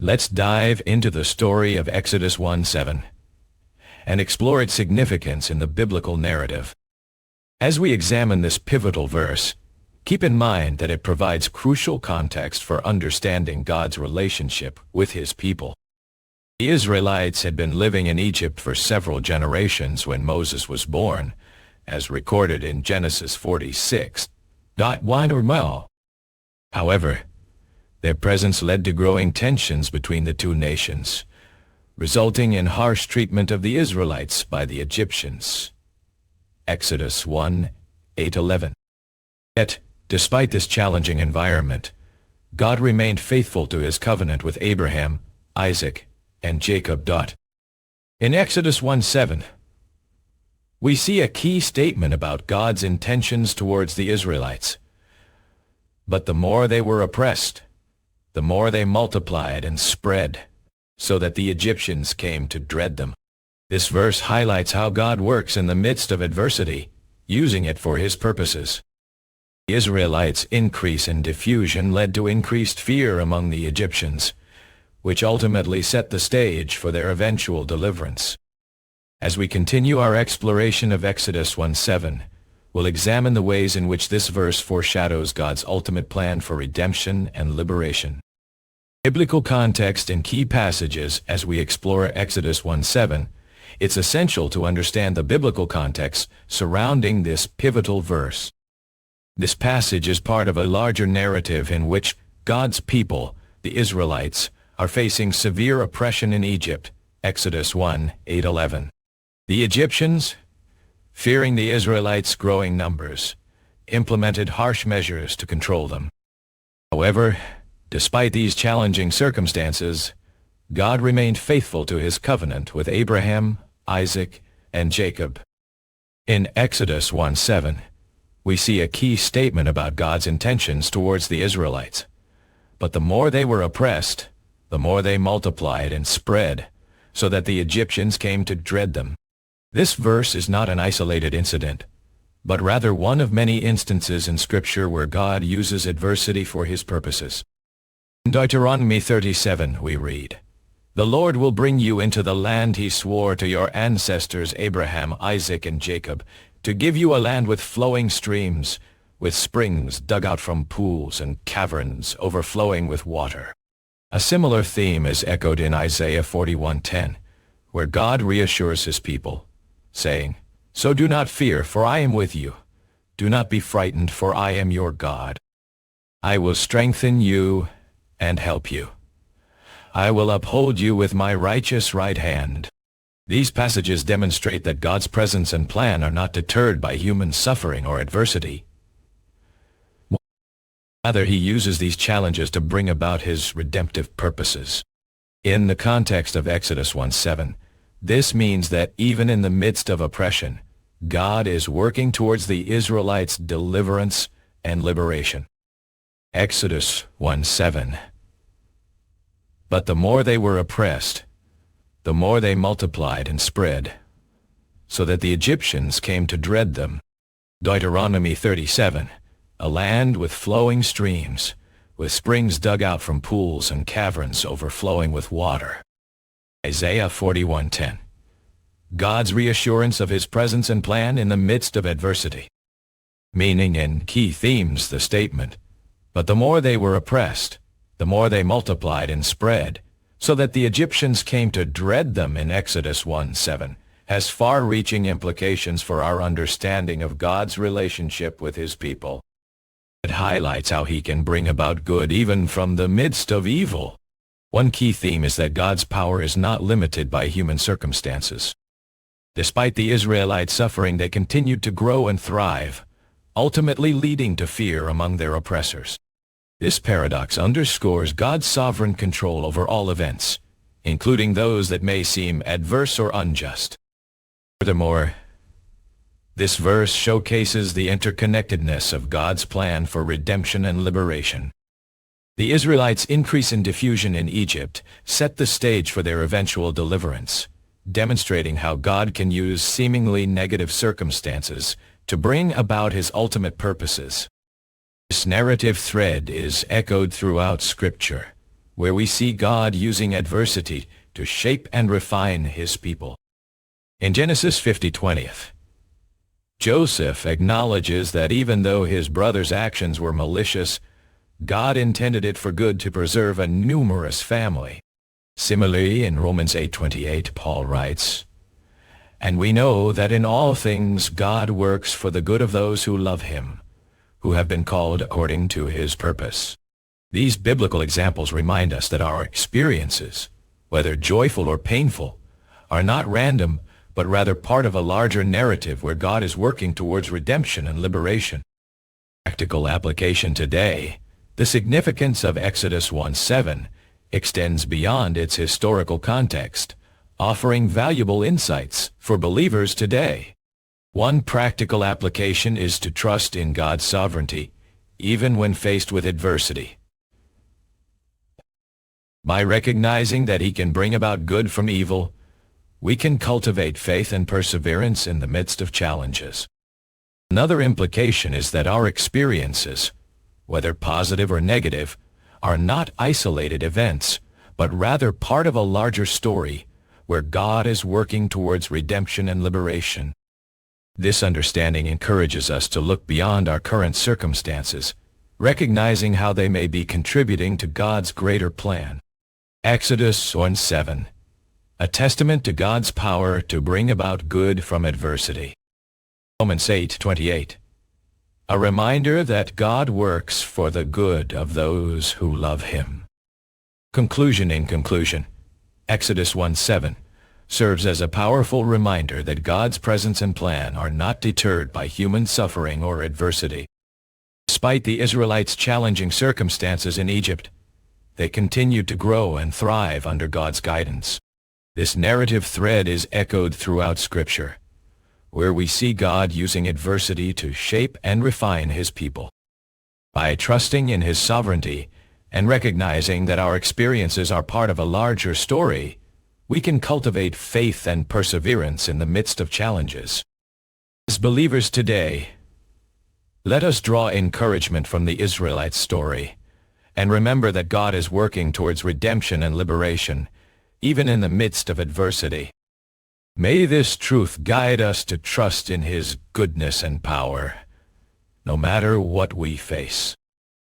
Let's dive into the story of Exodus 1:7 and explore its significance in the biblical narrative. As we examine this pivotal verse, keep in mind that it provides crucial context for understanding God's relationship with His people. The Israelites had been living in Egypt for several generations when Moses was born, as recorded in Genesis 46. However, their presence led to growing tensions between the two nations, resulting in harsh treatment of the Israelites by the Egyptians. Exodus 1:8-11. Yet, despite this challenging environment, God remained faithful to His covenant with Abraham, Isaac, and Jacob. In Exodus 1:7, we see a key statement about God's intentions towards the Israelites. But the more they were oppressed, the more they multiplied and spread, so that the Egyptians came to dread them. This verse highlights how God works in the midst of adversity, using it for His purposes. The Israelites' increase in diffusion led to increased fear among the Egyptians, which ultimately set the stage for their eventual deliverance. As we continue our exploration of Exodus 1:7, we'll examine the ways in which this verse foreshadows God's ultimate plan for redemption and liberation. Biblical context and key passages. As we explore Exodus 1:7, it's essential to understand the biblical context surrounding this pivotal verse. This passage is part of a larger narrative in which God's people, the Israelites, are facing severe oppression in Egypt. Exodus 1:8-11. The Egyptians, fearing the Israelites' growing numbers, implemented harsh measures to control them. However, despite these challenging circumstances, God remained faithful to His covenant with Abraham, Isaac, and Jacob. In Exodus 1:7, we see a key statement about God's intentions towards the Israelites. But the more they were oppressed, the more they multiplied and spread, so that the Egyptians came to dread them. This verse is not an isolated incident, but rather one of many instances in Scripture where God uses adversity for His purposes. In Deuteronomy 37 we read, "The Lord will bring you into the land He swore to your ancestors Abraham, Isaac, and Jacob, to give you a land with flowing streams, with springs dug out from pools and caverns overflowing with water." A similar theme is echoed in Isaiah 41:10, where God reassures His people, saying, "So do not fear, for I am with you. Do not be frightened, for I am your God. I will strengthen you and help you. I will uphold you with my righteous right hand." These passages demonstrate that God's presence and plan are not deterred by human suffering or adversity. Rather, He uses these challenges to bring about His redemptive purposes. In the context of Exodus 1:7, this means that even in the midst of oppression, God is working towards the Israelites' deliverance and liberation. Exodus 1:7. But the more they were oppressed, the more they multiplied and spread, so that the Egyptians came to dread them. Deuteronomy 37. A land with flowing streams, with springs dug out from pools and caverns overflowing with water. Isaiah 41:10. God's reassurance of His presence and plan in the midst of adversity. Meaning in key themes the statement, "But the more they were oppressed, the more they multiplied and spread, so that the Egyptians came to dread them" in Exodus 1:7, has far-reaching implications for our understanding of God's relationship with His people. It highlights how He can bring about good even from the midst of evil. One key theme is that God's power is not limited by human circumstances. Despite the Israelites' suffering, they continued to grow and thrive, ultimately leading to fear among their oppressors. This paradox underscores God's sovereign control over all events, including those that may seem adverse or unjust. Furthermore, this verse showcases the interconnectedness of God's plan for redemption and liberation. The Israelites' increase in diffusion in Egypt set the stage for their eventual deliverance, demonstrating how God can use seemingly negative circumstances to bring about His ultimate purposes. This narrative thread is echoed throughout Scripture, where we see God using adversity to shape and refine his people. In Genesis 50:20, Joseph acknowledges that even though his brother's actions were malicious, God intended it for good to preserve a numerous family. Similarly, in Romans 8:28, Paul writes, "And we know that in all things God works for the good of those who love him, who have been called according to his purpose." These biblical examples remind us that our experiences, whether joyful or painful, are not random, but rather part of a larger narrative where God is working towards redemption and liberation. Practical application today, the significance of Exodus 1:7 extends beyond its historical context, offering valuable insights for believers today. One practical application is to trust in God's sovereignty, even when faced with adversity. By recognizing that he can bring about good from evil, we can cultivate faith and perseverance in the midst of challenges. Another implication is that our experiences, whether positive or negative, are not isolated events, but rather part of a larger story where God is working towards redemption and liberation. This understanding encourages us to look beyond our current circumstances, recognizing how they may be contributing to God's greater plan. Exodus 1:7, a testament to God's power to bring about good from adversity. Romans 8:28, a reminder that God works for the good of those who love him. Conclusion. In conclusion, Exodus 1:7 serves as a powerful reminder that God's presence and plan are not deterred by human suffering or adversity. Despite the Israelites' challenging circumstances in Egypt, they continued to grow and thrive under God's guidance. This narrative thread is echoed throughout Scripture, where we see God using adversity to shape and refine his people. By trusting in his sovereignty and recognizing that our experiences are part of a larger story, we can cultivate faith and perseverance in the midst of challenges. As believers today, let us draw encouragement from the Israelites' story and remember that God is working towards redemption and liberation, even in the midst of adversity. May this truth guide us to trust in his goodness and power, no matter what we face.